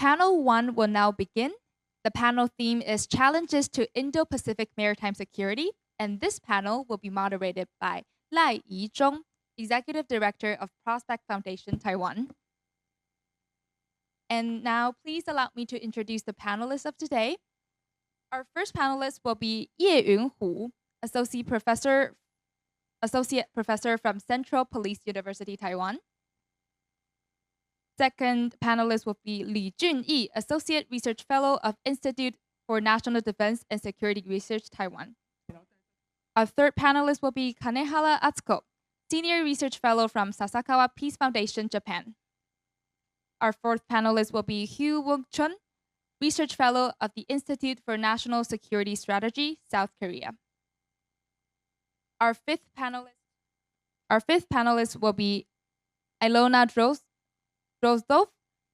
Panel 1 will now begin. The panel theme is Challenges to Indo-Pacific Maritime Security, and this panel will be moderated by赖怡忠, Executive Director of Prospect Foundation, Taiwan. And now, please allow me to introduce the panelists of today. Our first panelist will be Yeyun Hu, Associate Professor from Central Police University, Taiwan. Second panelist will be Li Junyi, Associate Research Fellow of Institute for National Defense and Security Research, Taiwan. Our third panelist will be Kanehara Atsuko, Senior Research Fellow from Sasakawa Peace Foundation, Japan. Our fourth panelist will be Hugh Wook-chun, Research Fellow of the Institute for National Security Strategy, South Korea. Our fifth panelist will be Ilona Drozdov,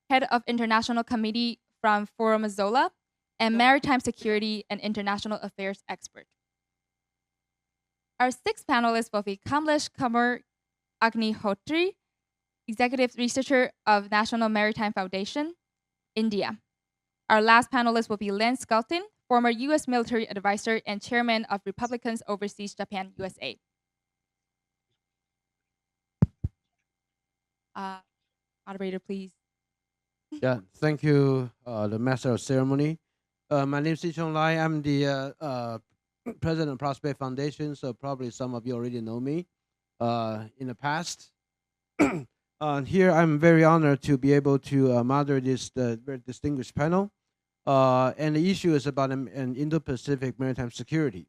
Head of International Committee from Forum Zola, and Maritime Security and International Affairs expert. Our sixth panelist will be Kamlesh Kumar Agnihotri, Executive Researcher of National Maritime Foundation, India. Our last panelist will be Lance Skelton, former U.S. military advisor and chairman of Republicans Overseas Japan, USA. Moderator, please. Yeah, thank you, the Master of Ceremony. My name is Sichong Lai. I'm the President of Prospect Foundation, so probably some of you already know me in the past. Here, I'm very honored to be able to moderate this very distinguished panel. And the issue is about an Indo-Pacific maritime security.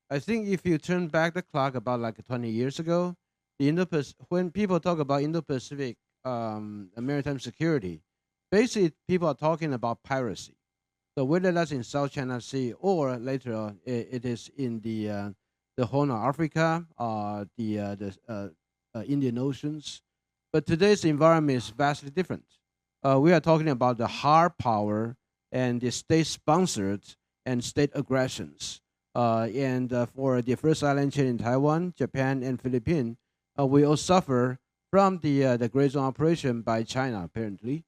I think if you turn back the clock about like 20 years ago, when people talk about Indo-Pacific maritime security, basically people are talking about piracy. So whether that's in South China Sea or later on, it is in the Horn of Africa, the Indian Oceans. But today's environment is vastly different. We are talking about the hard power and the state-sponsored and state aggressions. For the first island chain in Taiwan, Japan, and Philippines, we all suffer from the gray zone operation by China, apparently.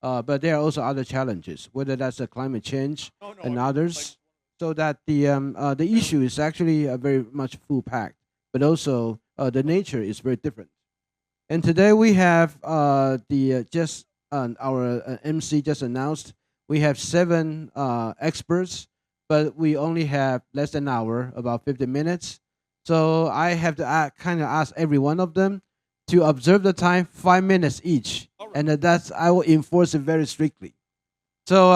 But there are also other challenges, whether that's the climate change and others. So that the issue is actually very much full-packed, but also the nature is very different. And today we have our MC just announced, we have 7 experts, but we only have less than an hour, about 50 minutes. So I have to kind of ask every one of them to observe the time, 5 minutes each. Right. And I will enforce it very strictly. So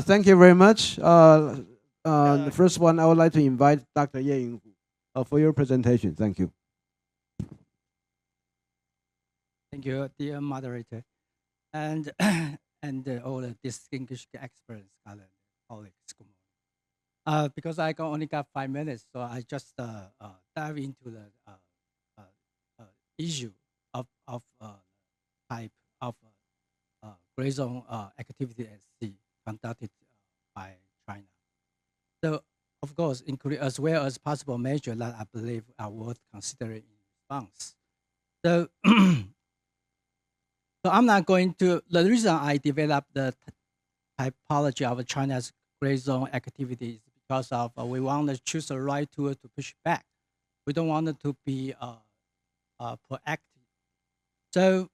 thank you very much. The first one, I would like to invite Dr. Yeyun for your presentation. Thank you. Thank you, dear moderator, and all the distinguished experts, colleagues. Because I only got 5 minutes, so I just dive into the issue of type of gray zone activity at sea conducted by China. So, of course, include as well as possible measures that I believe are worth considering in response. So. So I'm not going to, the reason I developed the typology of China's gray zone activity is because of we want to choose the right tool to push back. We don't want it to be proactive. So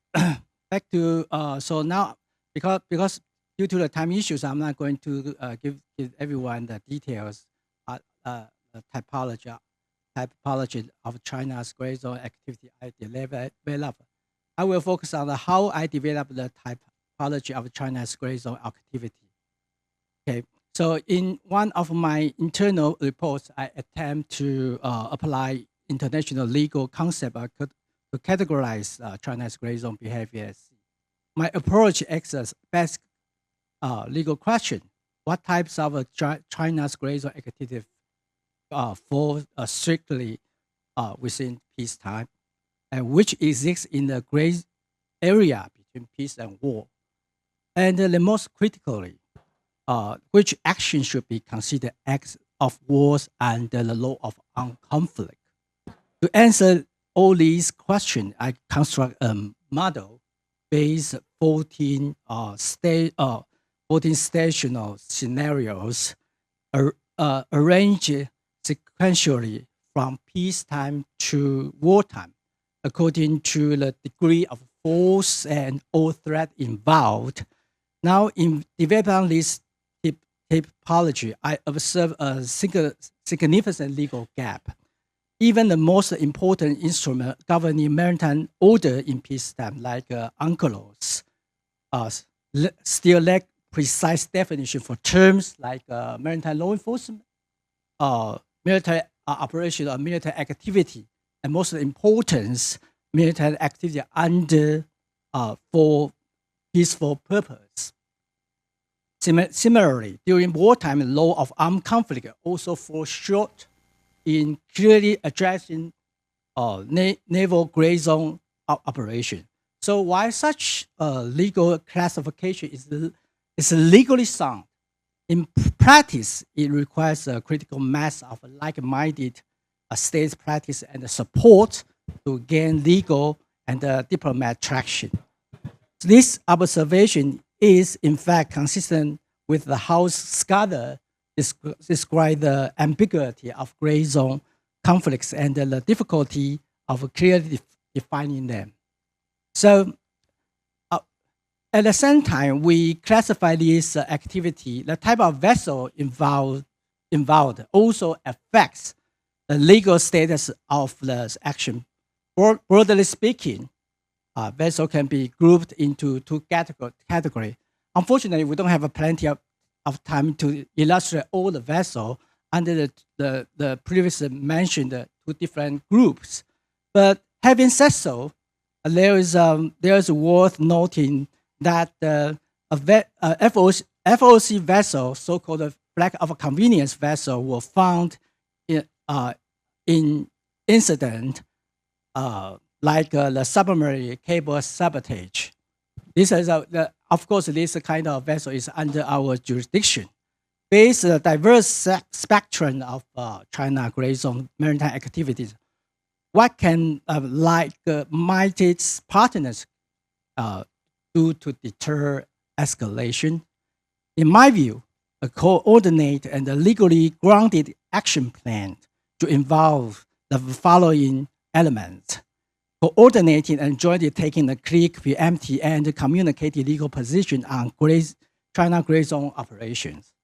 back to, so now, because due to the time issues, I'm not going to give everyone the details, typology of China's gray zone activity I developed. I will focus on how I developed the typology of China's gray zone activity. Okay, so in one of my internal reports, I attempt to apply international legal concept to categorize China's gray zone behavior. My approach asks basic legal question: what types of China's gray zone activity fall strictly within peacetime, and which exists in the gray area between peace and war? And the most critically, which action should be considered acts of wars under the law of armed conflict? To answer all these questions, I construct a model based 14 multi-stational scenarios arranged sequentially from peacetime to wartime, according to the degree of force and or threat involved. Now, in developing this typology, I observe a significant legal gap. Even the most important instrument governing maritime order in peacetime, like UNCLOS, still lack precise definition for terms like maritime law enforcement, military operation or military activity, and most important, military activity under for peaceful purpose. Similarly, during wartime, the law of armed conflict also falls short in clearly addressing naval gray zone operation. So while such legal classification is legally sound, in practice, it requires a critical mass of like-minded states practice and support to gain legal and diplomatic traction. So this observation is, in fact, consistent with the House scholar describe the ambiguity of gray zone conflicts and the difficulty of clearly defining them. So at the same time, we classify this activity, the type of vessel involved also affects the legal status of the action. Broadly speaking, vessel can be grouped into two categories. Unfortunately, we don't have plenty of time to illustrate all the vessels under the previously mentioned two different groups. But having said so, there is worth noting that FOC vessel, so-called flag of convenience vessel, were found in incident like the submarine cable sabotage. This is of course, this kind of vessel is under our jurisdiction. Based on the diverse spectrum of China gray zone maritime activities, what can minded partners do to deter escalation? In my view, a coordinated and a legally grounded action plan to involve the following elements: coordinating and jointly taking a clear, preemptive, and communicating legal position on China gray zone operations.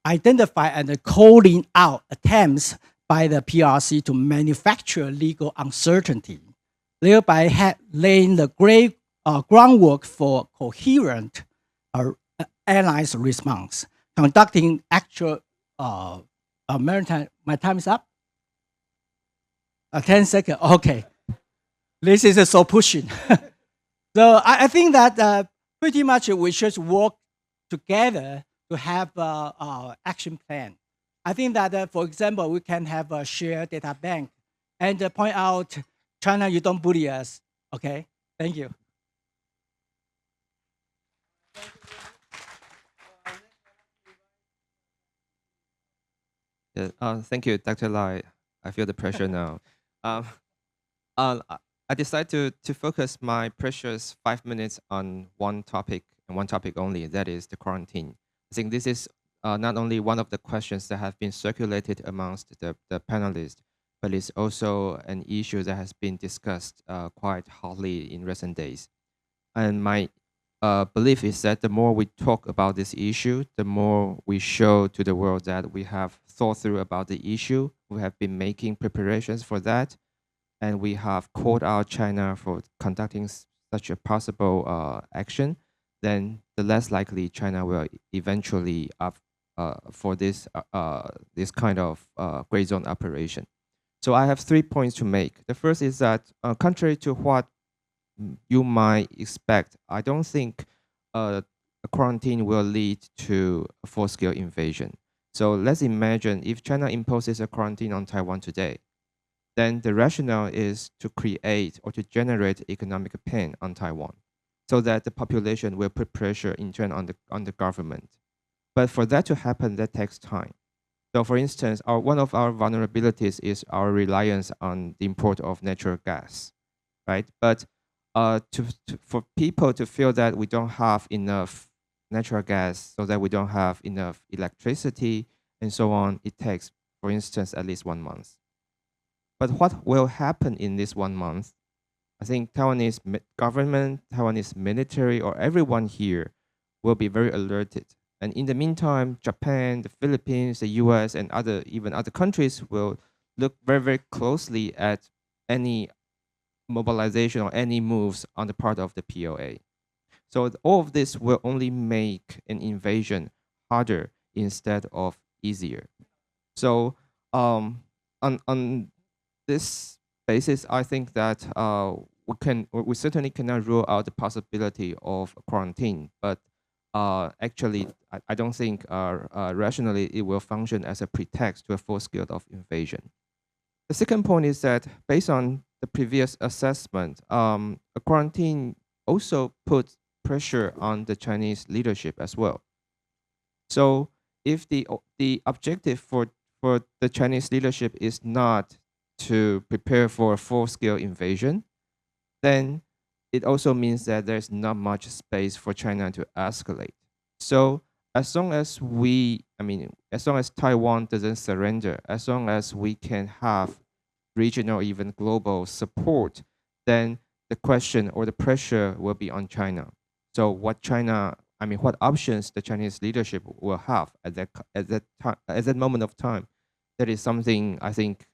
Identify and calling out attempts by the PRC to manufacture legal uncertainty, thereby laying the groundwork for coherent allies response. Conducting actual maritime. My time is up. 10 seconds. Okay. This is so pushing. So I think that pretty much we should work together to have an action plan. I think that, for example, we can have a shared data bank and point out, China, you don't bully us. Okay, thank you. Yeah, thank you, Dr. Lai. I feel the pressure now. I decided to focus my precious 5 minutes on one topic and one topic only, that is the quarantine. I think this is not only one of the questions that have been circulated amongst the panelists, but it's also an issue that has been discussed quite hotly in recent days. And my belief is that the more we talk about this issue, the more we show to the world that we have thought through about the issue, we have been making preparations for that, and we have called out China for conducting such a possible action, then the less likely China will eventually opt for this kind of gray zone operation. So I have 3 points to make. The first is that contrary to what you might expect, I don't think a quarantine will lead to a full-scale invasion. So let's imagine if China imposes a quarantine on Taiwan today, then the rationale is to create or to generate economic pain on Taiwan, so that the population will put pressure in turn on the government. But for that to happen, that takes time. So for instance, one of our vulnerabilities is our reliance on the import of natural gas, right? But for people to feel that we don't have enough natural gas so that we don't have enough electricity and so on, it takes, for instance, at least 1 month. But what will happen in this 1 month? I think Taiwanese government, Taiwanese military, or everyone here will be very alerted. And in the meantime, Japan, the Philippines, the US, and even other countries will look very, very closely at any mobilization or any moves on the part of the POA. So all of this will only make an invasion harder instead of easier. So on this basis, I think that we certainly cannot rule out the possibility of quarantine, but actually, I don't think rationally it will function as a pretext to a full scale of invasion. The second point is that based on the previous assessment, a quarantine also puts pressure on the Chinese leadership as well. So if the objective for the Chinese leadership is not to prepare for a full-scale invasion, then it also means that there's not much space for China to escalate. So as long as as long as Taiwan doesn't surrender, as long as we can have regional, even global support, then the question or the pressure will be on China. So what options the Chinese leadership will have at that moment of time, that is something I think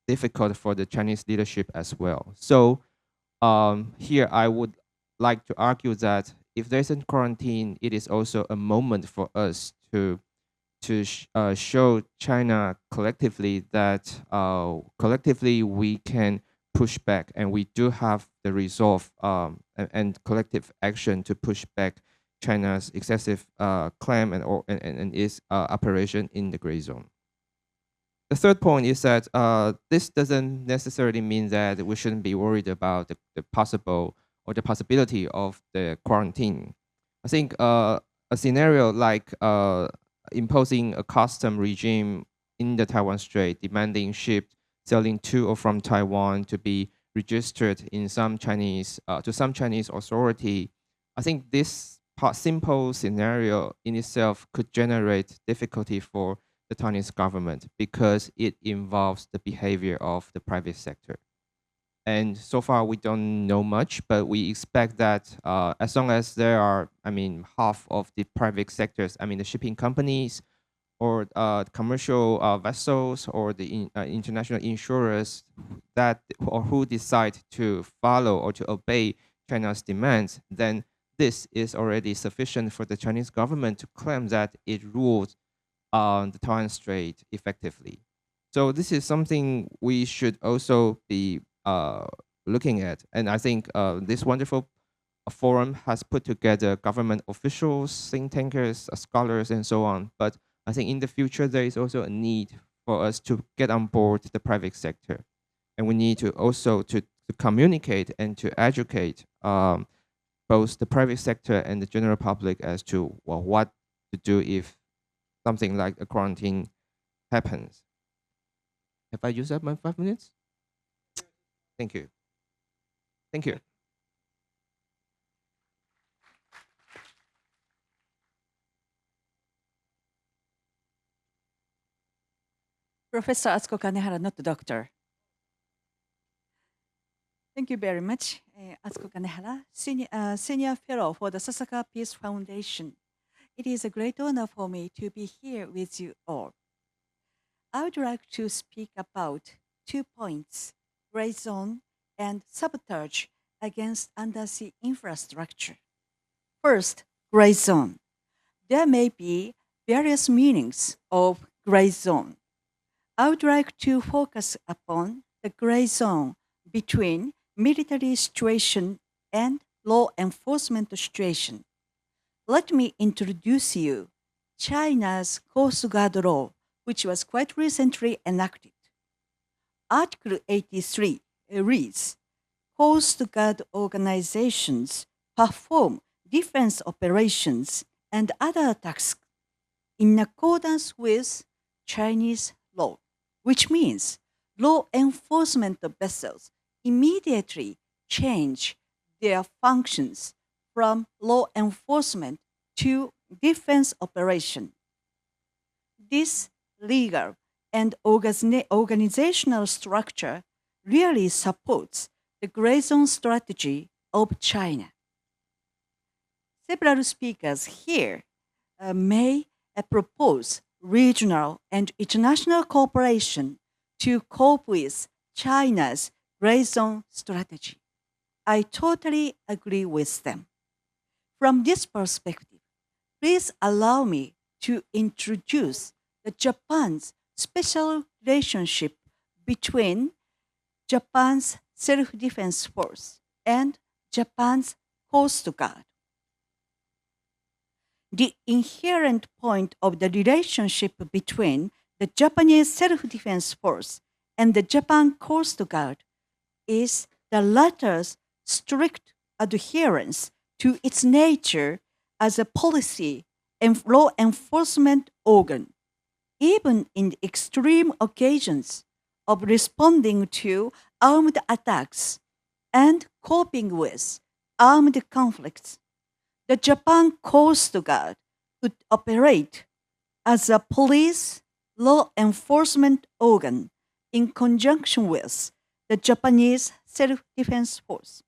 difficult for the Chinese leadership as well. So here I would like to argue that if there's a quarantine, it is also a moment for us to show China collectively that collectively we can push back, and we do have the resolve and collective action to push back China's excessive claim and its operation in the gray zone. The third point is that this doesn't necessarily mean that we shouldn't be worried about the possible or the possibility of the quarantine. I think a scenario like imposing a custom regime in the Taiwan Strait, demanding ships sailing to or from Taiwan to be registered in some Chinese authority. I think this simple scenario in itself could generate difficulty for the Taiwanese government because it involves the behavior of the private sector. And so far we don't know much, but we expect that as long as there are, half of the private sectors, the shipping companies or commercial vessels or the international insurers who decide to follow or to obey China's demands, then this is already sufficient for the Chinese government to claim that it rules the Taiwan Strait effectively. So this is something we should also be looking at. And I think this wonderful forum has put together government officials, think tankers, scholars, and so on. But I think in the future, there is also a need for us to get on board the private sector. And we need to also to communicate and to educate both the private sector and the general public as to what to do if something like a quarantine happens. Have I used up my 5 minutes? Thank you. Thank you. Professor Atsuko Kanehara, not the doctor. Thank you very much. Atsuko Kanehara, Senior Fellow for the Sasaka Peace Foundation. It is a great honor for me to be here with you all. I would like to speak about 2 points, gray zone and sabotage against undersea infrastructure. First, gray zone. There may be various meanings of gray zone. I would like to focus upon the gray zone between military situation and law enforcement situation. Let me introduce you China's Coast Guard law, which was quite recently enacted. Article 83 reads, Coast Guard organizations perform defense operations and other tasks in accordance with Chinese law, which means law enforcement vessels immediately change their functions from law enforcement to defense operation. This legal and organizational structure really supports the gray zone strategy of China. Several speakers here may propose regional and international cooperation to cope with China's gray zone strategy. I totally agree with them. From this perspective, please allow me to introduce the Japan's special relationship between Japan's self-defense force and Japan's Coast Guard. The inherent point of the relationship between the Japanese self-defense force and the Japan Coast Guard is the latter's strict adherence to its nature as a policy and law enforcement organ, even in extreme occasions of responding to armed attacks and coping with armed conflicts. The Japan Coast Guard would operate as a police law enforcement organ in conjunction with the Japanese self-defense force.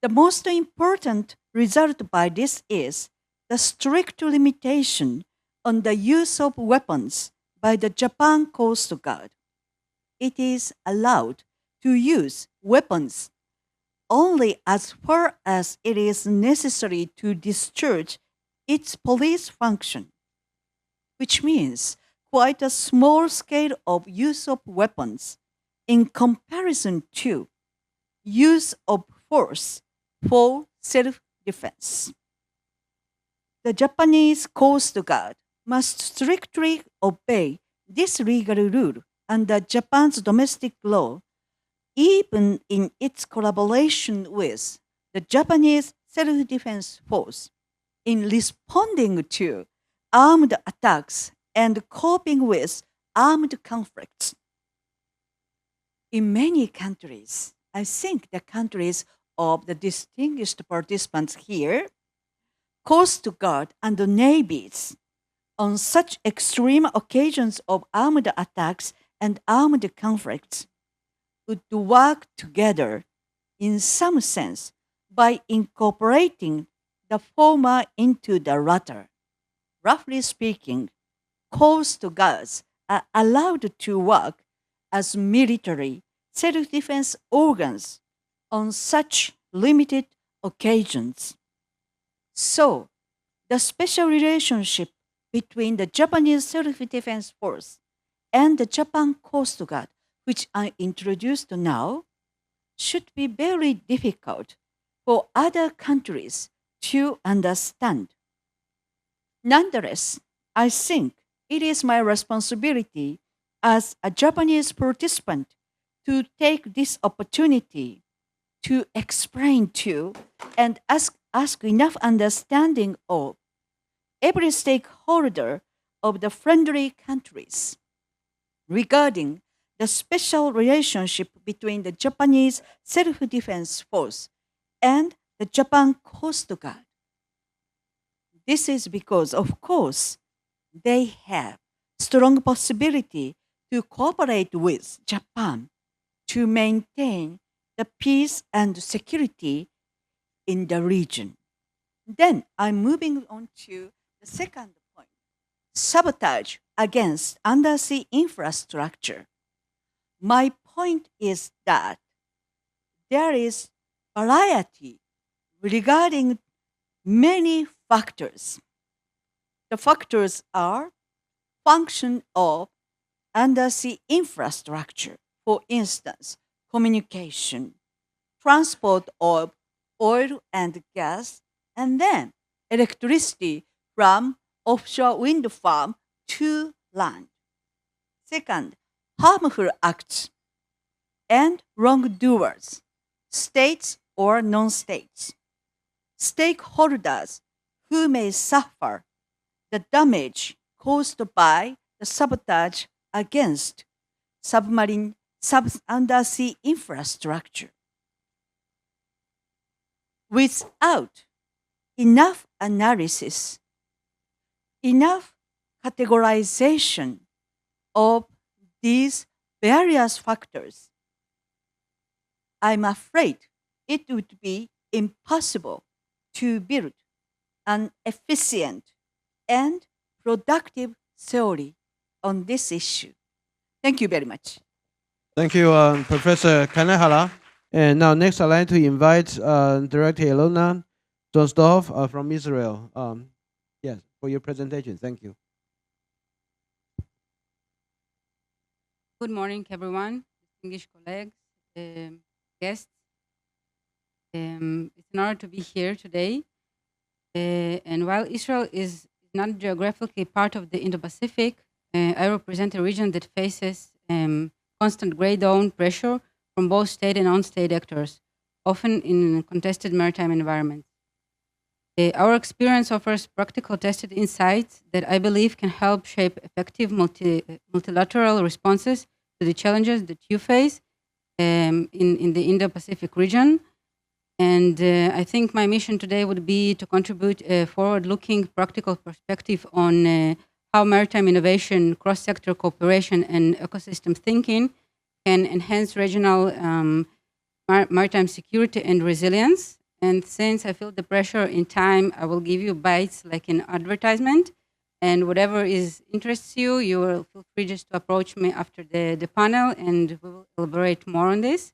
The most important result by this is the strict limitation on the use of weapons by the Japan Coast Guard. It is allowed to use weapons only as far as it is necessary to discharge its police function, which means quite a small scale of use of weapons in comparison to use of force for self-defense. The Japanese Coast Guard must strictly obey this legal rule under Japan's domestic law, even in its collaboration with the Japanese self-defense force in responding to armed attacks and coping with armed conflicts. In many countries, I think the countries of the distinguished participants here, Coast Guard and navies, on such extreme occasions of armed attacks and armed conflicts, would work together in some sense by incorporating the former into the latter. Roughly speaking, Coast Guards are allowed to work as military self-defense organs on such limited occasions. So, the special relationship between the Japanese self-defense force and the Japan Coast Guard, which I introduced now, should be very difficult for other countries to understand. Nonetheless, I think it is my responsibility as a Japanese participant to take this opportunity to explain to and ask enough understanding of every stakeholder of the friendly countries regarding the special relationship between the Japanese self-defense force and the Japan Coast Guard. This is because, of course, they have strong possibility to cooperate with Japan to maintain the peace and security in the region. Then I'm moving on to the second point, sabotage against undersea infrastructure. My point is that there is variety regarding many factors. The factors are function of undersea infrastructure, for instance, communication, transport of oil and gas, and then electricity from offshore wind farm to land. Second, harmful acts and wrongdoers, states or non-states, stakeholders who may suffer the damage caused by the sabotage against submarine undersea infrastructure. Without enough analysis, enough categorization of these various factors, I'm afraid it would be impossible to build an efficient and productive theory on this issue. Thank you very much. Thank you, Professor Kanehara. And now next I'd like to invite Director Ilona Drozdov from Israel. Yes, for your presentation. Thank you. Good morning, everyone, distinguished colleagues, guests. It's an honor to be here today. And while Israel is not geographically part of the Indo-Pacific, I represent a region that faces constant gray-dawn pressure from both state and non-state actors, often in contested maritime environments. Our experience offers practical tested insights that I believe can help shape effective multilateral responses to the challenges that you face in the Indo-Pacific region. And I think my mission today would be to contribute a forward-looking practical perspective on how maritime innovation, cross-sector cooperation, and ecosystem thinking can enhance regional maritime security and resilience. And since I feel the pressure in time, I will give you bites like an advertisement. And whatever interests you, you will feel free just to approach me after the panel, and we will elaborate more on this.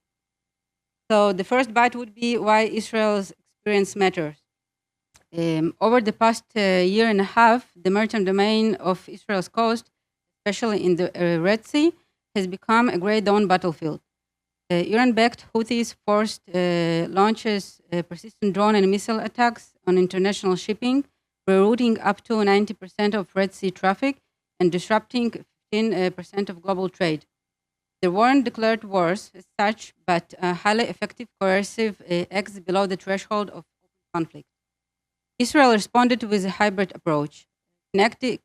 So the first bite would be why Israel's experience matters. Over the past year and a half, the maritime domain of Israel's coast, especially in the Red Sea, has become a gray dawn battlefield. Iran-backed Houthis forced launches persistent drone and missile attacks on international shipping, rerouting up to 90% of Red Sea traffic and disrupting 15% of global trade. There weren't declared wars as such, but highly effective coercive acts below the threshold of conflict. Israel responded with a hybrid approach, kinetic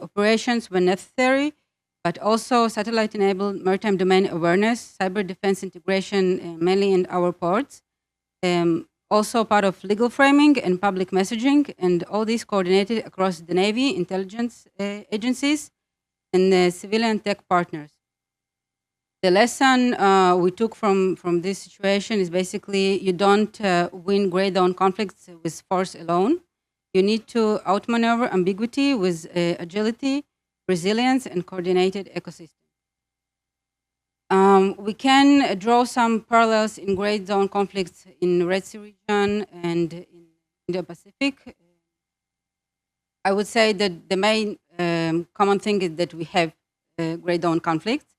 operations when necessary, but also satellite-enabled maritime domain awareness, cyber defense integration, mainly in our ports, also part of legal framing and public messaging, and all this coordinated across the Navy, intelligence agencies, and civilian tech partners. The lesson we took from this situation is basically you don't win gray dawn conflicts with force alone. You need to outmaneuver ambiguity with agility, resilience, and coordinated ecosystem. We can draw some parallels in gray dawn conflicts in Red Sea region and in the Pacific. I would say that the main common thing is that we have gray dawn conflicts,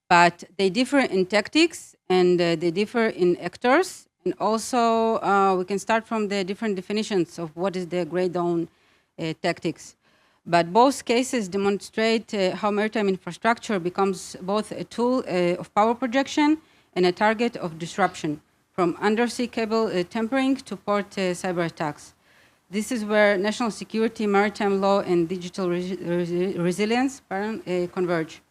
but they differ in tactics and they differ in actors. And also we can start from the different definitions of what is the gray dawn tactics. But both cases demonstrate how maritime infrastructure becomes both a tool of power projection and a target of disruption, from undersea cable tampering to port cyber attacks. This is where national security, maritime law, and digital resilience converge.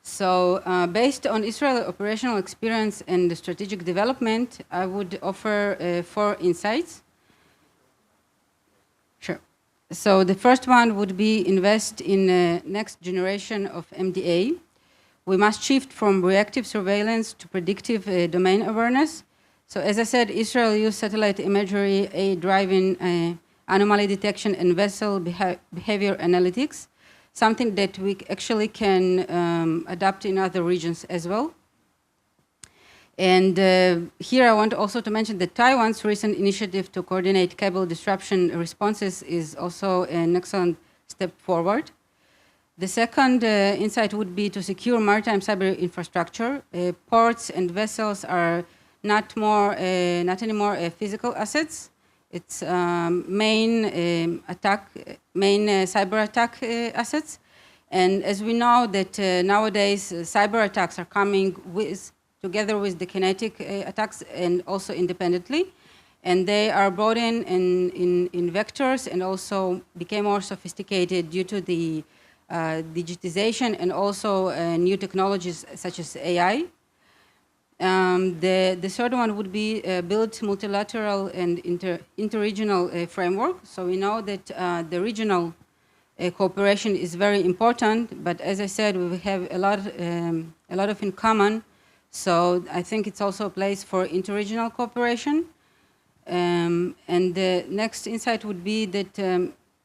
So based on Israel's operational experience and the strategic development, I would offer 4 insights. Sure. So the first one would be invest in the next generation of MDA. We must shift from reactive surveillance to predictive domain awareness. So as I said, Israel used satellite imagery, AI-driven anomaly detection, and vessel behavior analytics, something that we actually can adapt in other regions as well. And here I want also to mention that Taiwan's recent initiative to coordinate cable disruption responses is also an excellent step forward. The second insight would be to secure maritime cyber infrastructure. Ports and vessels are not anymore physical assets. It's main cyber attack assets. And as we know that nowadays cyber attacks are coming together with the kinetic attacks and also independently. And they are brought in vectors and also became more sophisticated due to the digitization and also new technologies such as AI. The third one would be build multilateral and interregional framework. So we know that the regional cooperation is very important, but as I said, we have a lot of in common. So I think it's also a place for interregional cooperation. And the next insight would be that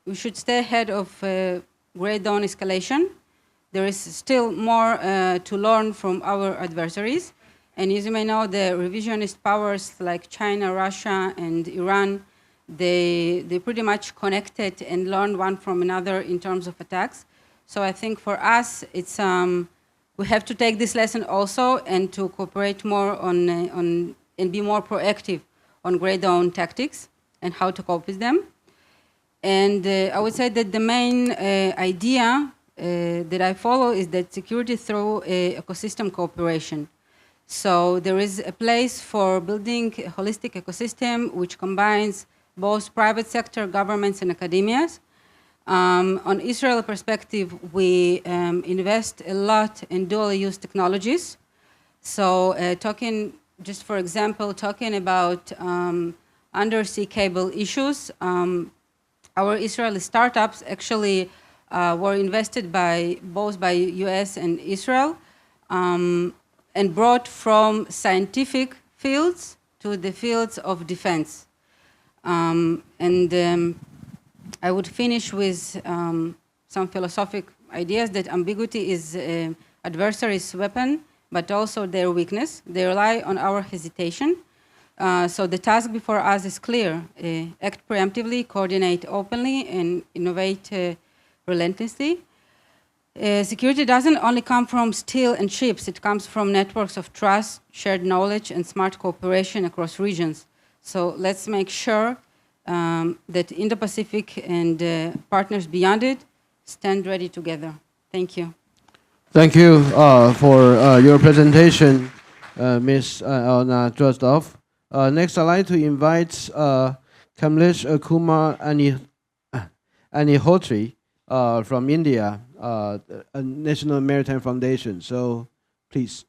we should stay ahead of Gray Dawn escalation. There is still more to learn from our adversaries. And as you may know, the revisionist powers like China, Russia, and Iran, they pretty much connected and learned one from another in terms of attacks. So I think for us, it's we have to take this lesson also and to cooperate more on and be more proactive on Gray Dawn tactics and how to cope with them. And I would say that the main idea that I follow is that security through ecosystem cooperation. So there is a place for building a holistic ecosystem which combines both private sector, governments, and academias. On Israel perspective, we invest a lot in dual-use technologies. So talking, just for example, talking about undersea cable issues, our Israeli startups actually were invested both by US and Israel and brought from scientific fields to the fields of defense. I would finish with some philosophic ideas that ambiguity is adversary's weapon, but also their weakness. They rely on our hesitation. So the task before us is clear. Act preemptively, coordinate openly, and innovate relentlessly. Security doesn't only come from steel and ships. It comes from networks of trust, shared knowledge, and smart cooperation across regions. So let's make sure that Indo-Pacific and partners beyond it stand ready together. Thank you. Thank you for your presentation, Ms. Elna Drozdov. Next, I'd like to invite Kamlesh Kumar Anihotri from India, National Maritime Foundation. So, please.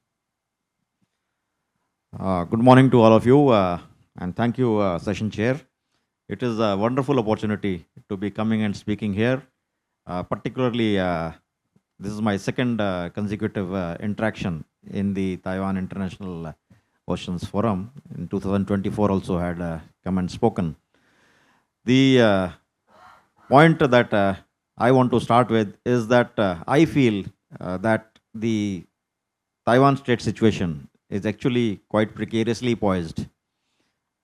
Good morning to all of you, and thank you, Session Chair. It is a wonderful opportunity to be coming and speaking here. Particularly, this is my second consecutive interaction in the Taiwan International Oceans Forum. In 2024 also had come and spoken. The point that I want to start with is that I feel that the Taiwan Strait situation is actually quite precariously poised.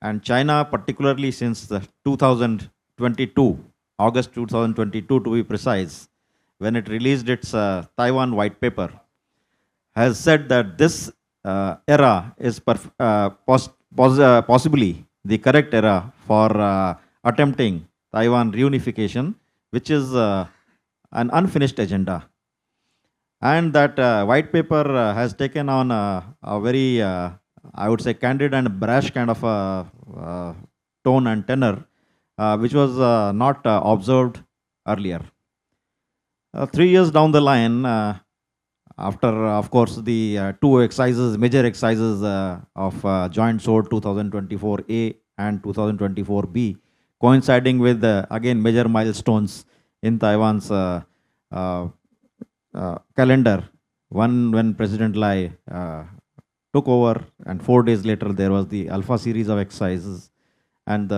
And China, particularly since 2022, August 2022 to be precise, when it released its Taiwan White Paper, has said that this era is possibly the correct era for attempting Taiwan reunification, which is an unfinished agenda. And that white paper has taken on a very, I would say, candid and brash kind of tone and tenor, which was not observed earlier. 3 years down the line, after, of course, the two exercises, major exercises of Joint Sword 2024A and 2024B, coinciding with, again, major milestones in Taiwan's calendar. One when President Lai took over, and 4 days later there was the Alpha series of exercises, and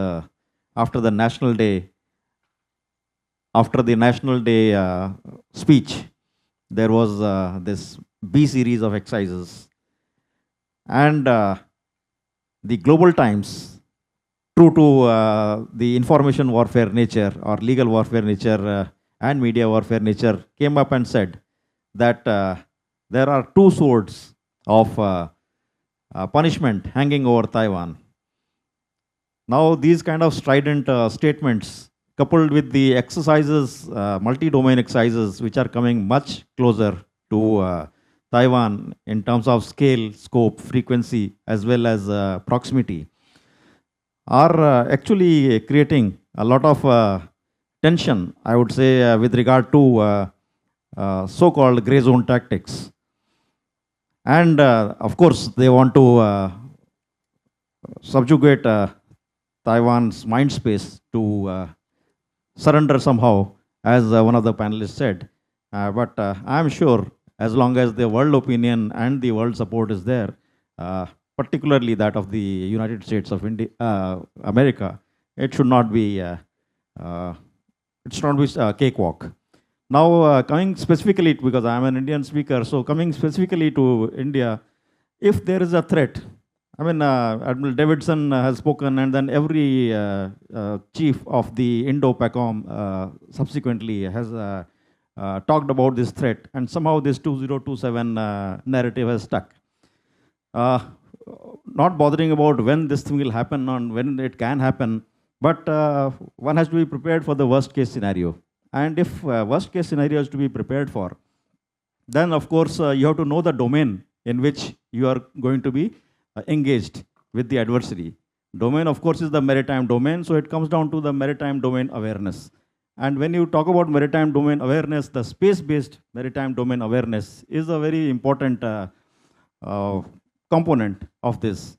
after the National Day, speech, there was this B series of exercises, and the Global Times, true to the information warfare nature or legal warfare nature and media warfare nature, came up and said that there are two swords of punishment hanging over Taiwan. Now these kind of strident statements, coupled with the exercises, multi-domain exercises, which are coming much closer to Taiwan in terms of scale, scope, frequency, as well as proximity, are actually creating a lot of tension, I would say, with regard to so-called gray zone tactics. And of course, they want to subjugate Taiwan's mind space to surrender somehow, as one of the panelists said. But I'm sure as long as the world opinion and the world support is there, particularly that of the United States of America, it should not be a cakewalk. Now, coming specifically, because I'm an Indian speaker, so coming specifically to India, if there is a threat, I mean, Admiral Davidson has spoken, and then every chief of the Indo-PACOM subsequently has talked about this threat, and somehow this 2027 narrative has stuck. Not bothering about when this thing will happen or when it can happen, but one has to be prepared for the worst case scenario. And if worst case scenario is to be prepared for, then of course you have to know the domain in which you are going to be engaged with the adversary. Domain, of course, is the maritime domain, so it comes down to the maritime domain awareness. And when you talk about maritime domain awareness, the space-based maritime domain awareness is a very important component of this.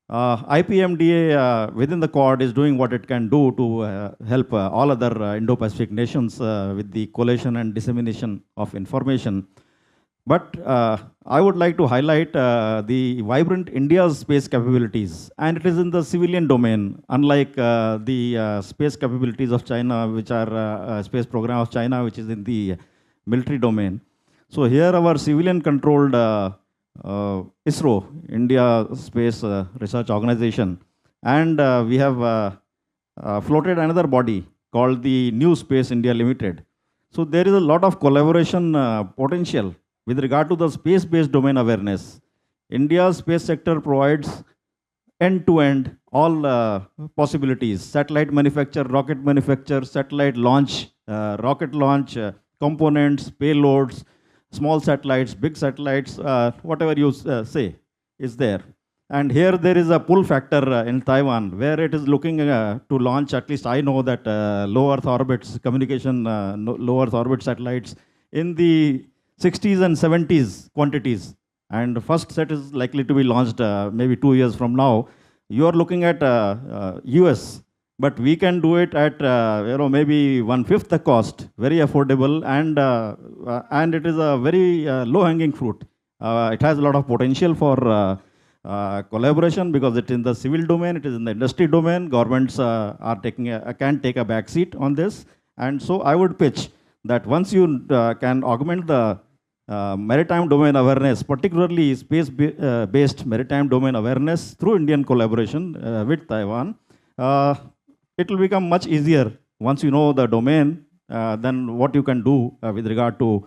IPMDA within the Quad is doing what it can do to help all other Indo-Pacific nations with the collation and dissemination of information. But I would like to highlight the vibrant India's space capabilities, and it is in the civilian domain, unlike the space capabilities of China, which are space program of China, which is in the military domain. So here our civilian-controlled ISRO, India Space Research Organization, and we have floated another body called the New Space India Limited. So there is a lot of collaboration potential with regard to the space-based domain awareness. India's space sector provides end-to-end all possibilities: satellite manufacture, rocket manufacture, satellite launch, rocket launch, components, payloads, small satellites, big satellites, whatever you say is there. And here there is a pull factor in Taiwan, where it is looking to launch, at least I know that low Earth orbits, communication, low Earth orbit satellites in the 60s and 70s quantities. And the first set is likely to be launched maybe 2 years from now. You are looking at US, but we can do it at maybe 1/5 the cost, very affordable, and it is a very low-hanging fruit. It has a lot of potential for collaboration because it is in the civil domain, it is in the industry domain. Governments can take a back seat on this, and so I would pitch that once you can augment the maritime domain awareness, particularly space-based maritime domain awareness through Indian collaboration with Taiwan, it will become much easier once you know the domain than what you can do with regard to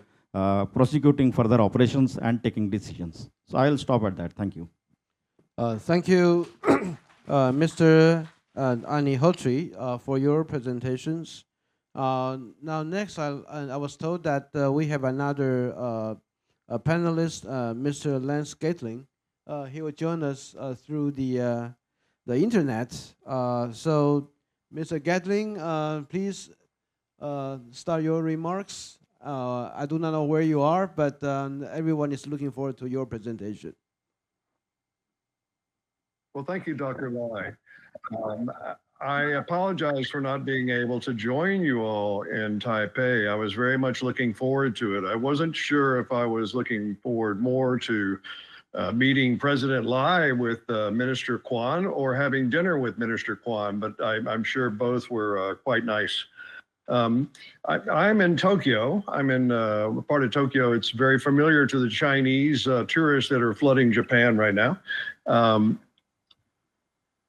prosecuting further operations and taking decisions. So I'll stop at that. Thank you. Thank you, Mr. Anihotri, for your presentations. Now next, I was told that we have another panelist, Mr. Lance Gatling. He will join us through the internet. So, Mr. Gatling, please start your remarks. I do not know where you are, but everyone is looking forward to your presentation. Well, thank you, Dr. Lai. I apologize for not being able to join you all in Taipei. I was very much looking forward to it. I wasn't sure if I was looking forward more to meeting President Lai with Minister Kwan or having dinner with Minister Kwan, but I'm sure both were quite nice. I'm in Tokyo. I'm in a part of Tokyo. It's very familiar to the Chinese tourists that are flooding Japan right now.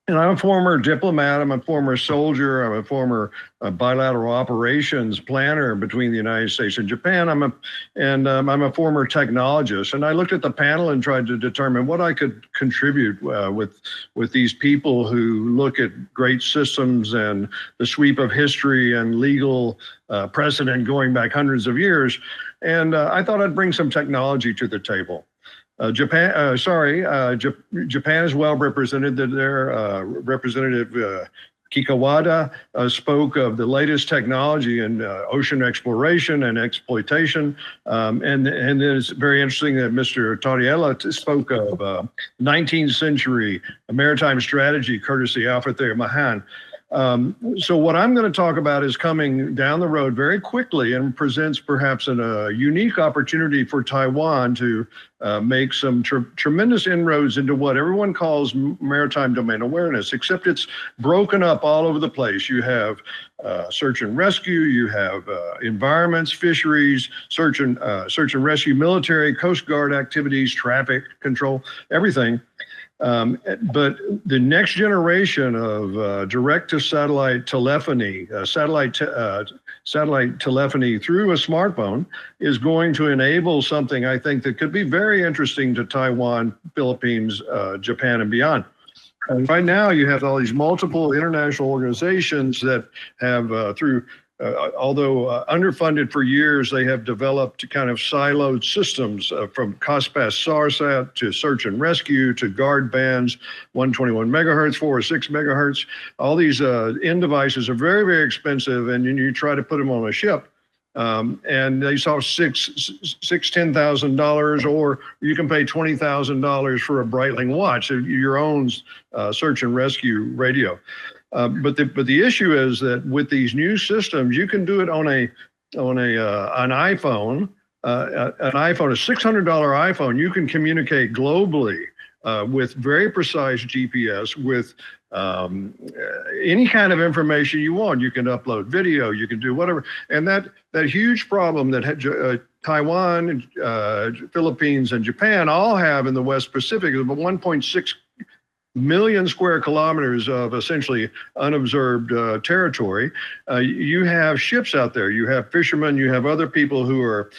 And I'm a former diplomat, I'm a former soldier, I'm a former bilateral operations planner between the United States and Japan. I'm a former technologist. And I looked at the panel and tried to determine what I could contribute with these people who look at great systems and the sweep of history and legal precedent going back hundreds of years. And I thought I'd bring some technology to the table. Japan is well represented. Their representative Kikawada spoke of the latest technology in ocean exploration and exploitation. And it's very interesting that Mr. Torriella spoke of 19th century maritime strategy, courtesy Alfred Thayer Mahan. So what I'm going to talk about is coming down the road very quickly and presents perhaps a unique opportunity for Taiwan to make some tremendous inroads into what everyone calls maritime domain awareness, except it's broken up all over the place. You have search and rescue, you have environments, fisheries, search and rescue, military, Coast Guard activities, traffic control, everything. But the next generation of direct-to-satellite telephony, satellite telephony through a smartphone is going to enable something I think that could be very interesting to Taiwan, Philippines, Japan, and beyond. And right now, you have all these multiple international organizations that have, although underfunded for years, they have developed kind of siloed systems from COSPAS SARSAT to search and rescue to guard bands, 121 megahertz, 4 or 6 megahertz. All these end devices are very, very expensive, and you try to put them on a ship. And they cost $10,000, or you can pay $20,000 for a Breitling watch, your own search and rescue radio. But the issue is that with these new systems, you can do it on an iPhone, a $600 iPhone. You can communicate globally with very precise GPS with any kind of information you want. You can upload video, you can do whatever. And that huge problem that Taiwan, Philippines, and Japan all have in the West Pacific is about 1.6 million square kilometers of essentially unobserved territory. You have ships out there, you have fishermen, you have other people who are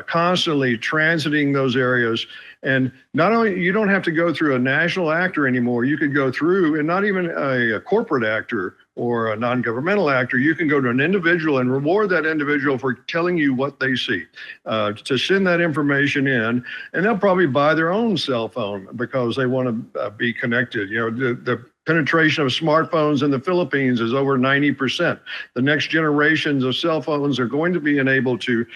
constantly transiting those areas. And not only, you don't have to go through a national actor anymore, you could go through, and not even a corporate actor or a non-governmental actor, you can go to an individual and reward that individual for telling you what they see, to send that information in, and they'll probably buy their own cell phone because they want to be connected. You know, the penetration of smartphones in the Philippines is over 90%. The next generations of cell phones are going to be enabled to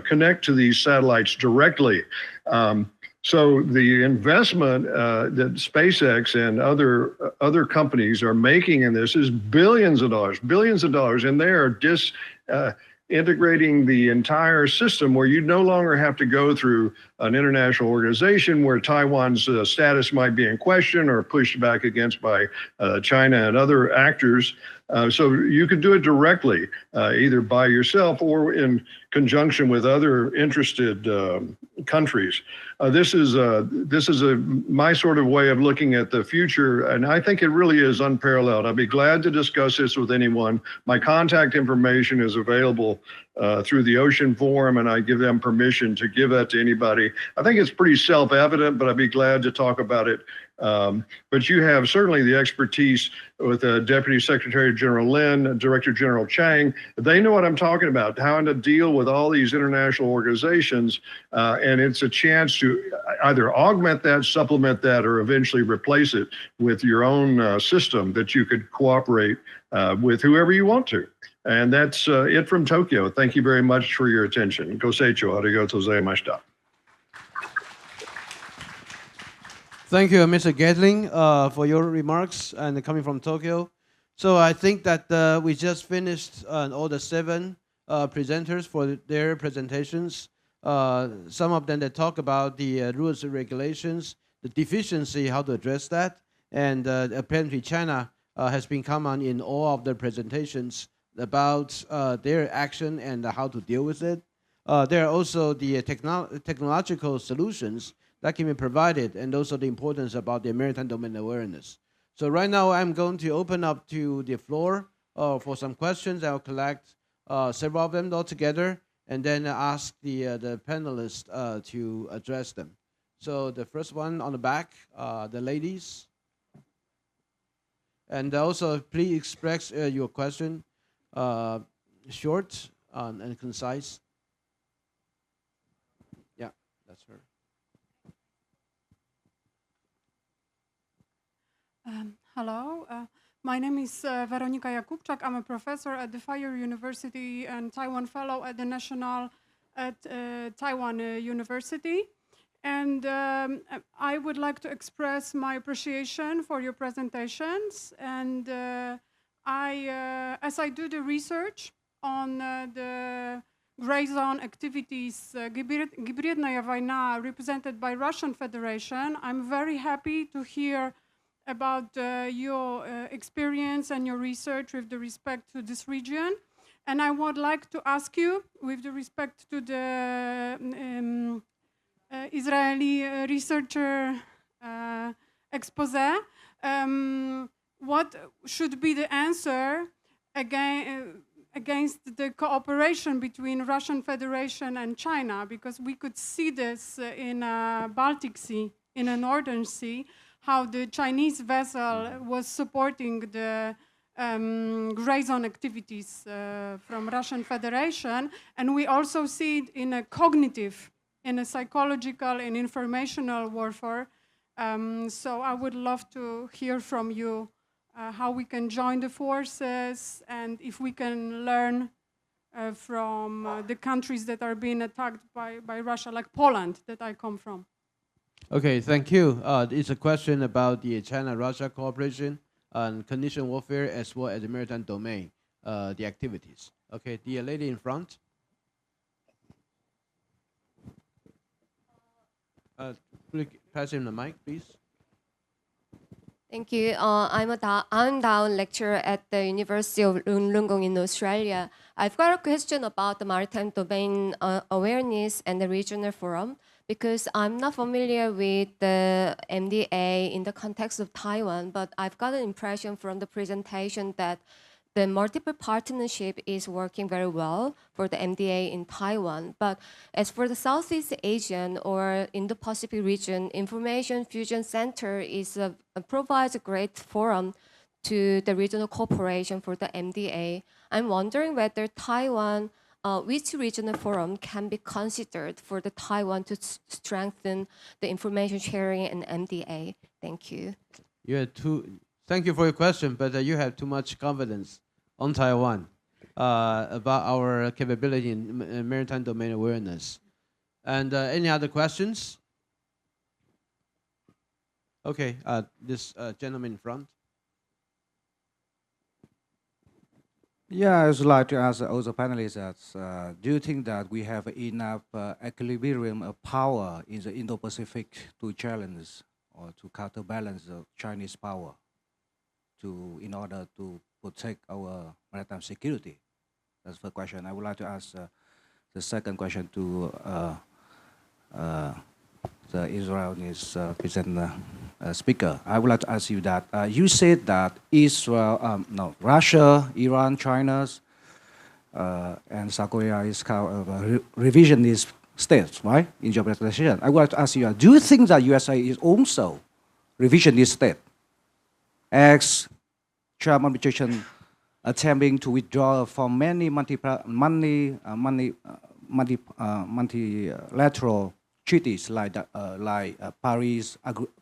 connect to these satellites directly. So the investment that SpaceX and other companies are making in this is billions of dollars, and they are integrating the entire system where you no longer have to go through an international organization where Taiwan's status might be in question or pushed back against by China and other actors. So you could do it directly, either by yourself or in conjunction with other interested countries. This is my sort of way of looking at the future, and I think it really is unparalleled. I'd be glad to discuss this with anyone. My contact information is available through the Ocean Forum, and I give them permission to give that to anybody. I think it's pretty self-evident, but I'd be glad to talk about it. But you have certainly the expertise with Deputy Secretary General Lin, Director General Chang. They know what I'm talking about, how to deal with all these international organizations. And it's a chance to either augment that, supplement that, or eventually replace it with your own system that you could cooperate with whoever you want to. And that's it from Tokyo. Thank you very much for your attention. Goseicho, arigatou gozaimashita. Thank you, Mr. Gatling, for your remarks and coming from Tokyo. So I think that we just finished all the 7 presenters for their presentations. Some of them that talk about the rules and regulations, the deficiency, how to address that, and apparently China has been common in all of the presentations about their action and how to deal with it. There are also the technological solutions that can be provided, and also the importance about the maritime domain awareness. So right now, I'm going to open up to the floor for some questions. I'll collect several of them all together, and then ask the panelists to address them. So the first one on the back, the ladies. And also, please express your question short and concise. Yeah, that's her. Hello, My name is Veronika Jakubczak. I'm a professor at the Fire University and Taiwan Fellow at the National at Taiwan University. And I would like to express my appreciation for your presentations. And as I do the research on the gray zone activities, Гибридная война, represented by Russian Federation, I'm very happy to hear about your experience and your research with the respect to this region. And I would like to ask you, with the respect to the Israeli researcher expose, what should be the answer against the cooperation between Russian Federation and China? Because we could see this in Baltic Sea, in the Northern Sea, how the Chinese vessel was supporting the gray zone activities from Russian Federation. And we also see it in a cognitive, in a psychological and informational warfare. So I would love to hear from you how we can join the forces and if we can learn from the countries that are being attacked by Russia, like Poland, that I come from. Okay, thank you. It's a question about the China-Russia cooperation and condition warfare as well as the maritime domain, the activities. Okay, the lady in front. Pass him the mic, please. Thank you. I'm Down lecturer at the University of Wollongong in Australia. I've got a question about the maritime domain awareness and the regional forum, because I'm not familiar with the MDA in the context of Taiwan, but I've got an impression from the presentation that the multiple partnership is working very well for the MDA in Taiwan. But as for the Southeast Asian or Indo-Pacific region, Information Fusion Center provides a great forum to the regional cooperation for the MDA. I'm wondering whether Taiwan, which regional forum can be considered for the Taiwan to strengthen the information sharing and MDA. Thank you. Thank you for your question, but you have too much confidence on Taiwan about our capability in maritime domain awareness. And any other questions? Okay, this gentleman in front. Yeah, I would like to ask all the panelists that, do you think that we have enough equilibrium of power in the Indo-Pacific to challenge or to counterbalance the Chinese power in order to protect our maritime security? That's the question. I would like to ask the second question to the Israeli present speaker. I would like to ask you that you said that Russia, Iran, China, and South Korea is kind of revisionist states, right? In your presentation, I would like to ask you: do you think that USA is also revisionist state, as Trump administration attempting to withdraw from many multilateral treaties like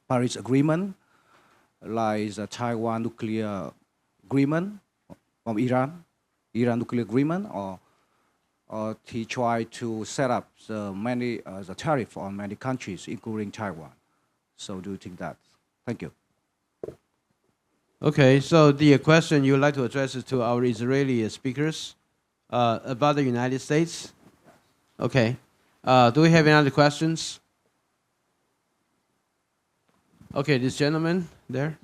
Paris Agreement, like the Taiwan nuclear agreement from Iran nuclear agreement, or he tried to set up the tariff on many countries, including Taiwan. So do you think that? Thank you. Okay, so the question you would like to address is to our Israeli speakers about the United States. Okay. Do we have any other questions? Okay, this gentleman there.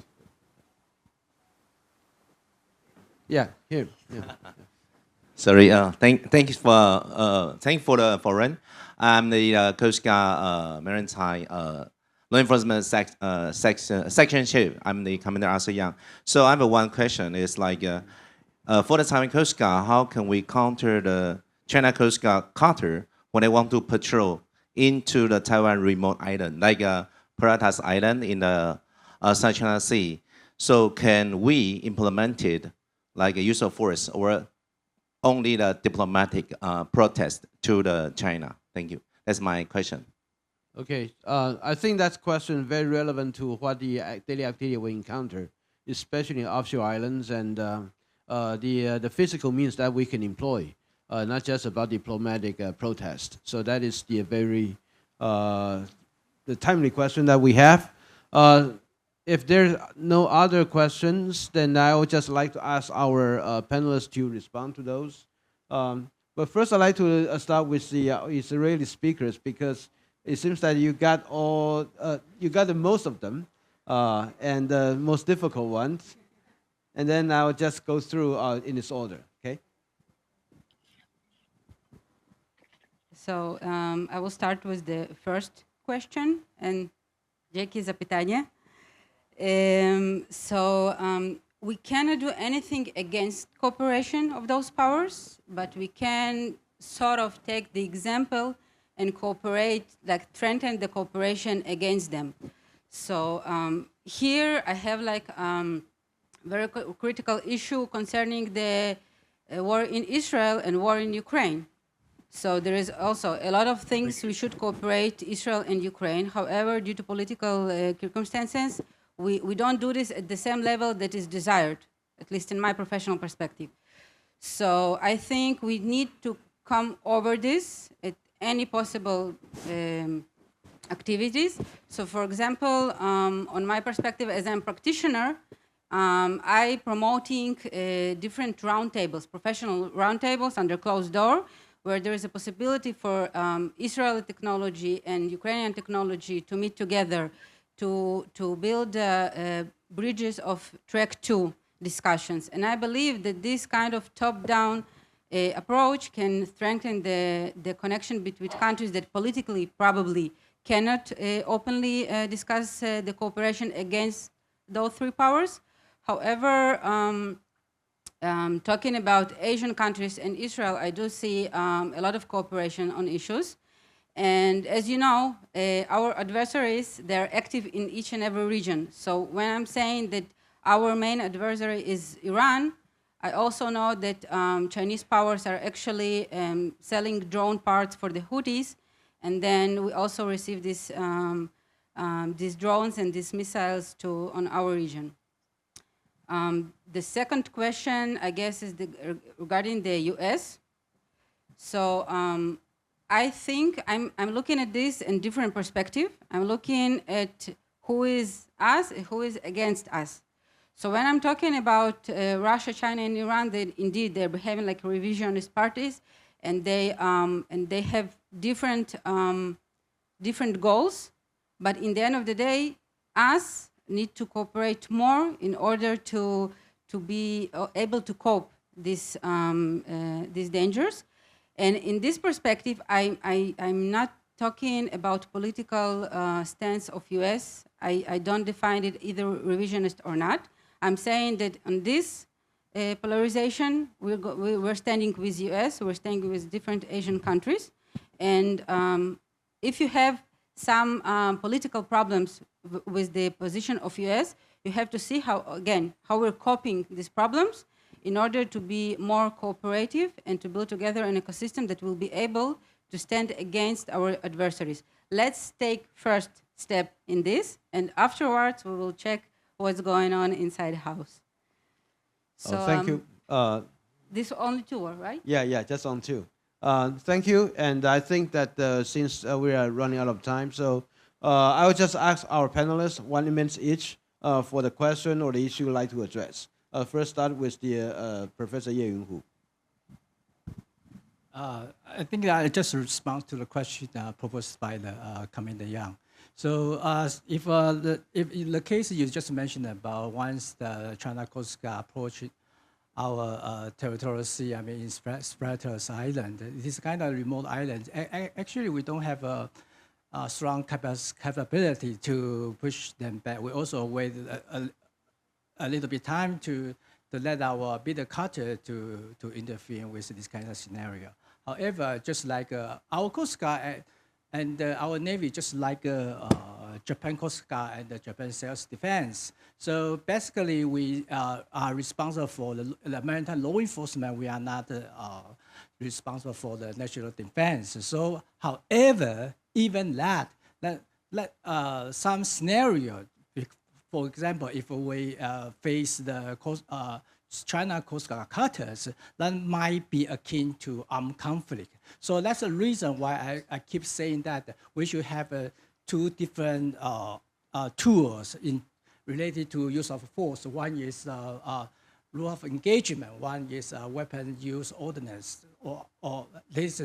Yeah, here. Yeah. Sorry. Thank you for the forum. I'm the Coast Guard Maritime Law Enforcement Section Chief. I'm the Commander Arthur Yang. So I have one question. It's like for the Taiwan Coast Guard, how can we counter the China Coast Guard cutter when they want to patrol into the Taiwan remote island, like Paratas Island in the South China Sea? So can we implement it like a use of force, or only the diplomatic protest to the China? Thank you. That's my question. Okay, I think that question very relevant to what the daily activity we encounter especially offshore islands, and the physical means that we can employ, not just about diplomatic protest. So that is the very the timely question that we have. If there's no other questions, then I would just like to ask our panelists to respond to those. But first, I'd like to start with the Israeli speakers, because it seems that you got the most of them, and the most difficult ones. And then I'll just go through in this order, okay? So I will start with the first question, and Jackie zapytanie. We cannot do anything against cooperation of those powers, but we can sort of take the example and cooperate, like strengthen the cooperation against them. So here I have like very critical issue concerning the war in Israel and war in Ukraine. So there is also a lot of things we should cooperate, Israel and Ukraine. However, due to political circumstances, we don't do this at the same level that is desired, at least in my professional perspective. So I think we need to come over this at any possible activities. So for example, on my perspective as a practitioner, I promoting different roundtables, professional roundtables under closed door, where there is a possibility for Israeli technology and Ukrainian technology to meet together to build bridges of track 2 discussions. And I believe that this kind of top-down approach can strengthen the connection between countries that politically probably cannot openly discuss the cooperation against those three powers. However, talking about Asian countries and Israel, I do see a lot of cooperation on issues. And as you know, our adversaries, they're active in each and every region. So when I'm saying that our main adversary is Iran, I also know that Chinese powers are actually selling drone parts for the Houthis. And then we also receive these drones and these missiles on our region. The second question, I guess, is regarding the US. So I think I'm looking at this in different perspective. I'm looking at who is us and who is against us. So when I'm talking about Russia, China, and Iran, indeed they're behaving like revisionist parties, and they have different goals. But in the end of the day, us need to cooperate more in order to be able to cope these dangers. And in this perspective, I'm not talking about political stance of US. I don't define it either revisionist or not. I'm saying that on this polarization, we're standing with US, we're standing with different Asian countries. And if you have some political problems with the position of US, you have to see how we're coping these problems in order to be more cooperative and to build together an ecosystem that will be able to stand against our adversaries. Let's take first step in this, and afterwards we will check what's going on inside the house. So thank you. This only two, right? Yeah, just on two. Thank you, and I think that since we are running out of time, so I will just ask our panelists 1 minute each for the question or the issue you'd like to address. First, start with the Professor Ye Yunhu. I think I just respond to the question proposed by the Commander Yang. So if in the case you just mentioned about once the China Coast Guard approached our territorial sea, I mean, in Spratlys Island, it is kind of a remote island. Actually, we don't have a strong capability to push them back. We also wait a little bit time to let our bidder cutter to intervene with this kind of scenario. However, just like our Coast Guard and our Navy, just like Japan Coast Guard and the Japan Self-Defense. So basically, we are responsible for the maritime law enforcement. We are not responsible for the national defense. So, however, even that some scenario, for example, if we face the China Coast Guard cutters, that might be akin to armed conflict. So that's the reason why I keep saying that we should have two different tools related to use of force. One is rule of engagement. One is weapon use ordinance. Or these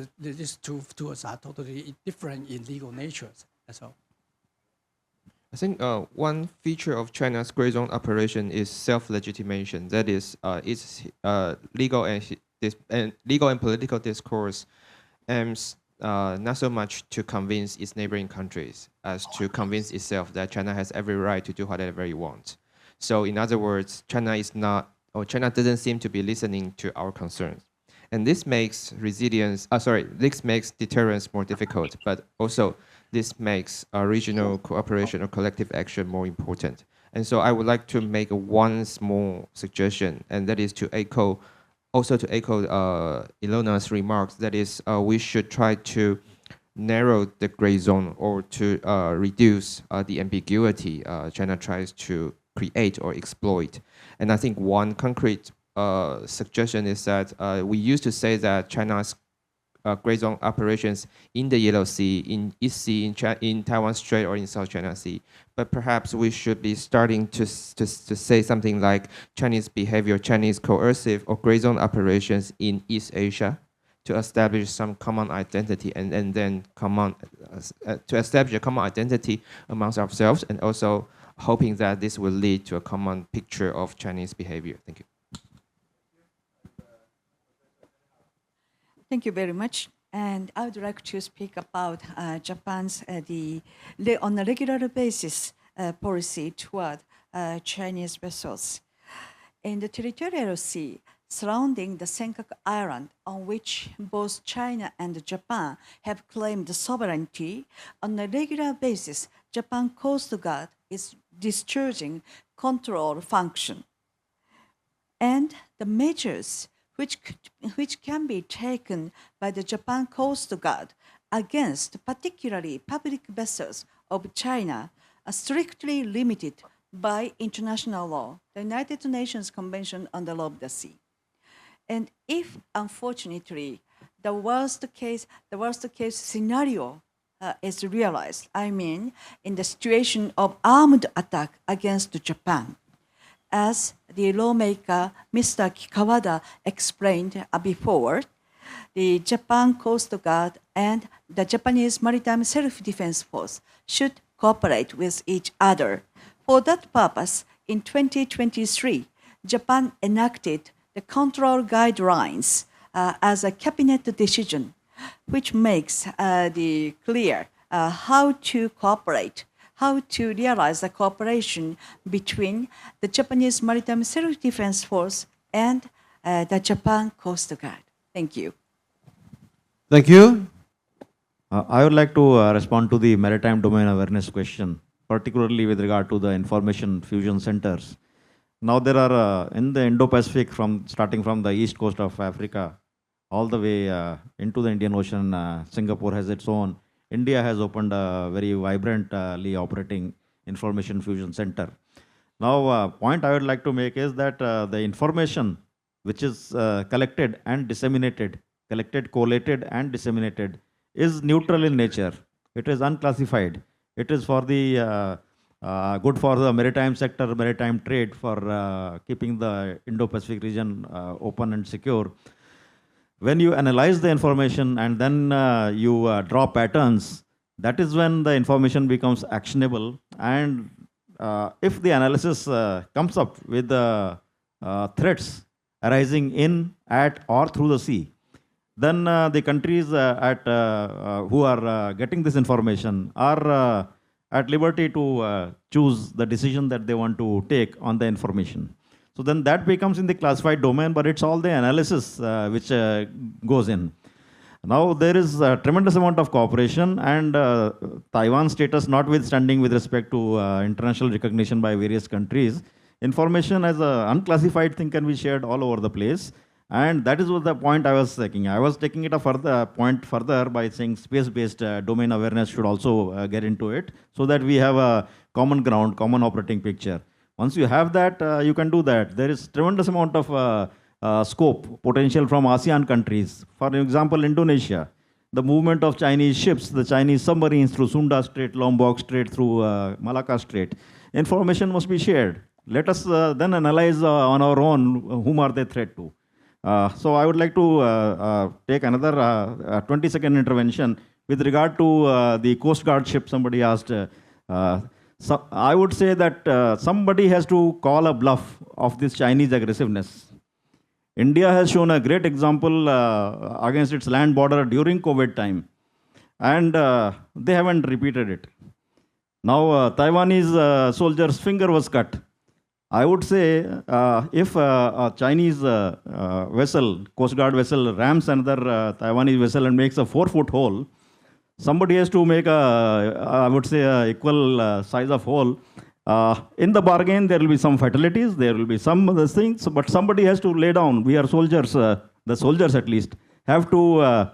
two tools are totally different in legal natures. That's all. I think one feature of China's gray zone operation is self-legitimation. That is, its legal and political discourse aims not so much to convince its neighboring countries as to convince itself that China has every right to do whatever it wants. So, in other words, China doesn't seem to be listening to our concerns, and this makes this makes deterrence more difficult, but also this makes regional cooperation or collective action more important. And so I would like to make one small suggestion, and that is to echo Ilona's remarks, that is we should try to narrow the gray zone or to reduce the ambiguity China tries to create or exploit. And I think one concrete suggestion is that we used to say that China's gray zone operations in the Yellow Sea, in East Sea, in Taiwan Strait, or in South China Sea. But perhaps we should be starting to say something like Chinese behavior, Chinese coercive or gray zone operations in East Asia to establish some common identity, and then to establish a common identity amongst ourselves, and also hoping that this will lead to a common picture of Chinese behavior. Thank you. Thank you very much. And I would like to speak about Japan's on a regular basis policy toward Chinese vessels. In the territorial sea surrounding the Senkaku Island, on which both China and Japan have claimed sovereignty, on a regular basis, Japan Coast Guard is discharging control function. And the measures which can be taken by the Japan Coast Guard against particularly public vessels of China are strictly limited by international law, the United Nations Convention on the Law of the Sea. And if, unfortunately, the worst case scenario is realized, I mean, in the situation of armed attack against Japan, as the lawmaker Mr. Kawada explained before, the Japan Coast Guard and the Japanese Maritime Self-Defense Force should cooperate with each other. For that purpose, in 2023, Japan enacted the control guidelines as a cabinet decision, which makes the clear how to cooperate, how to realize the cooperation between the Japanese Maritime Self-Defense Force and the Japan Coast Guard. Thank you. Thank you. I would like to respond to the maritime domain awareness question, particularly with regard to the information fusion centers. Now there are in the Indo-Pacific, starting from the east coast of Africa, all the way into the Indian Ocean, Singapore has its own. India has opened a very vibrantly operating information fusion center. Now, point I would like to make is that the information which is collected, collated and disseminated is neutral in nature. It is unclassified. It is for the good for the maritime sector, maritime trade, for keeping the Indo-Pacific region open and secure. When you analyze the information and then you draw patterns, that is when the information becomes actionable. And if the analysis comes up with the threats arising in, at, or through the sea, then the countries who are getting this information are at liberty to choose the decision that they want to take on the information. So then that becomes in the classified domain, but it's all the analysis which goes in. Now there is a tremendous amount of cooperation, and Taiwan's status notwithstanding with respect to international recognition by various countries, information as an unclassified thing can be shared all over the place. And that is what the point I was taking. I was taking it a point further by saying space-based domain awareness should also get into it, so that we have a common ground, common operating picture. Once you have that, you can do that. There is tremendous amount of scope, potential from ASEAN countries. For example, Indonesia, the movement of Chinese ships, the Chinese submarines through Sunda Strait, Lombok Strait, through Malacca Strait. Information must be shared. Let us then analyze on our own whom are they threat to. So I would like to take another 20-second intervention with regard to the Coast Guard ship somebody asked. So I would say that somebody has to call a bluff of this Chinese aggressiveness. India has shown a great example against its land border during COVID time, and they haven't repeated it. Now Taiwanese soldiers' finger was cut. I would say if a Chinese vessel, Coast Guard vessel, rams another Taiwanese vessel and makes a 4-foot hole, somebody has to make I would say, a equal size of hole. In the bargain, there will be some fatalities, there will be some other things, but somebody has to lay down. We are soldiers, the soldiers at least, have to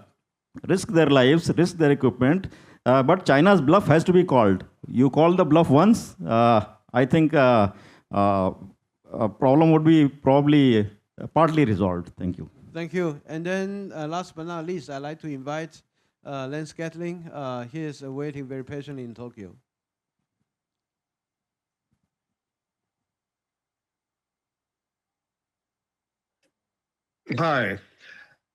risk their lives, risk their equipment, but China's bluff has to be called. You call the bluff once, I think a problem would be probably partly resolved. Thank you. Thank you. And then last but not least, I'd like to invite Lance Gatling. He is waiting very patiently in Tokyo. Hi.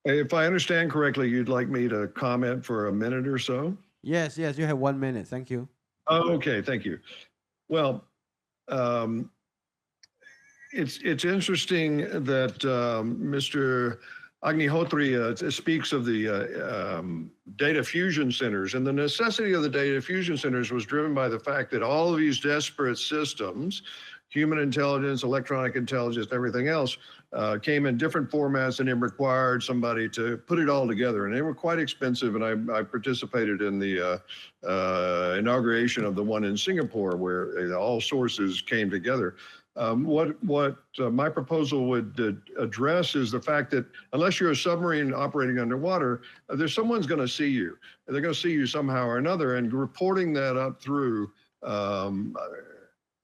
If I understand correctly, you'd like me to comment for a minute or so? Yes, yes, you have 1 minute. Thank you. Oh, okay, thank you. Well, it's interesting that Mr. Agnihotri speaks of the data fusion centers, and the necessity of the data fusion centers was driven by the fact that all of these disparate systems, human intelligence, electronic intelligence, and everything else, came in different formats, and it required somebody to put it all together. And they were quite expensive, and I participated in the inauguration of the one in Singapore, where all sources came together. What my proposal would address is the fact that unless you're a submarine operating underwater, there's someone's going to see you. They're going to see you somehow or another, and reporting that up through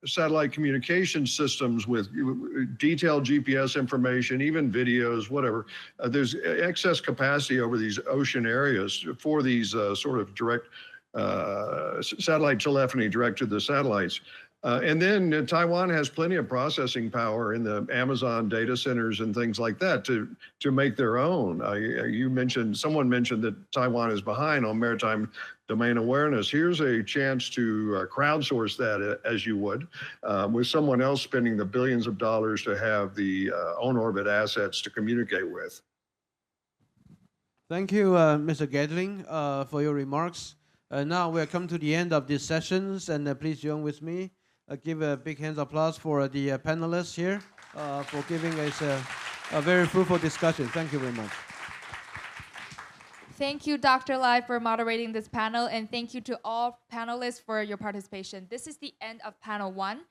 satellite communication systems with detailed GPS information, even videos, whatever. There's excess capacity over these ocean areas for these sort of direct satellite telephony direct to the satellites. And then Taiwan has plenty of processing power in the Amazon data centers and things like that to make their own. Someone mentioned that Taiwan is behind on maritime domain awareness. Here's a chance to crowdsource that, as you would, with someone else spending the billions of dollars to have the on-orbit assets to communicate with. Thank you, Mr. Gatling, for your remarks. Now we have come to the end of these sessions, and please join with me. Give a big hand of applause for the panelists here for giving us a very fruitful discussion. Thank you very much. Thank you, Dr. Lai, for moderating this panel, and thank you to all panelists for your participation. This is the end of panel 1.